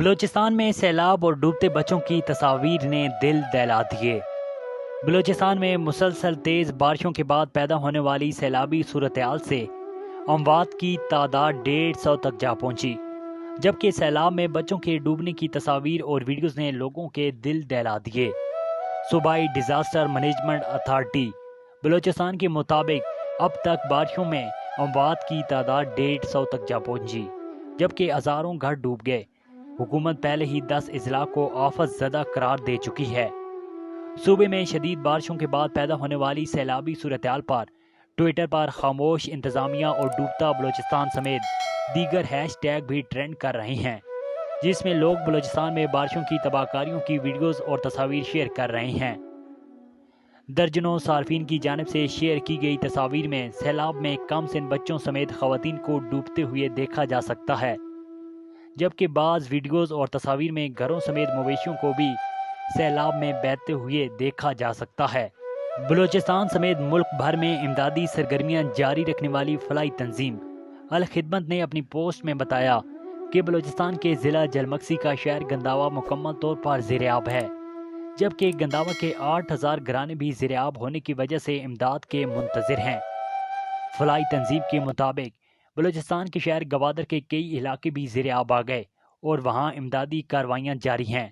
بلوچستان میں سیلاب اور ڈوبتے بچوں کی تصاویر نے دل دہلا دیے۔ بلوچستان میں مسلسل تیز بارشوں کے بعد پیدا ہونے والی سیلابی صورتحال سے اموات کی تعداد 150 تک جا پہنچی، جبکہ سیلاب میں بچوں کے ڈوبنے کی تصاویر اور ویڈیوز نے لوگوں کے دل دہلا دیے۔ صوبائی ڈیزاسٹر مینجمنٹ اتھارٹی بلوچستان کے مطابق اب تک بارشوں میں اموات کی تعداد 150 تک جا پہنچی، جبکہ ہزاروں گھر ڈوب گئے۔ حکومت پہلے ہی 10 اضلاع کو آفت زدہ قرار دے چکی ہے۔ صوبے میں شدید بارشوں کے بعد پیدا ہونے والی سیلابی صورتحال پر ٹویٹر پر خاموش انتظامیہ اور ڈوبتا بلوچستان سمیت دیگر ہیش ٹیگ بھی ٹرینڈ کر رہے ہیں، جس میں لوگ بلوچستان میں بارشوں کی تباہ کاریوں کی ویڈیوز اور تصاویر شیئر کر رہے ہیں۔ درجنوں صارفین کی جانب سے شیئر کی گئی تصاویر میں سیلاب میں کم سن بچوں سمیت خواتین کو ڈوبتے ہوئے دیکھا جا سکتا ہے، جبکہ بعض ویڈیوز اور تصاویر میں گھروں سمیت مویشیوں کو بھی سیلاب میں بہتے ہوئے دیکھا جا سکتا ہے۔ بلوچستان سمیت ملک بھر میں امدادی سرگرمیاں جاری رکھنے والی فلاحی تنظیم الخدمت نے اپنی پوسٹ میں بتایا کہ بلوچستان کے ضلع جلمکسی کا شہر گنداوا مکمل طور پر زیرآب ہے، جبکہ گنداوا کے 8000 گھرانے بھی زیرآب ہونے کی وجہ سے امداد کے منتظر ہیں۔ فلاحی تنظیم کے مطابق بلوچستان کے شہر گوادر کے کئی علاقے بھی زیرآب آ گئے اور وہاں امدادی کارروائیاں جاری ہیں۔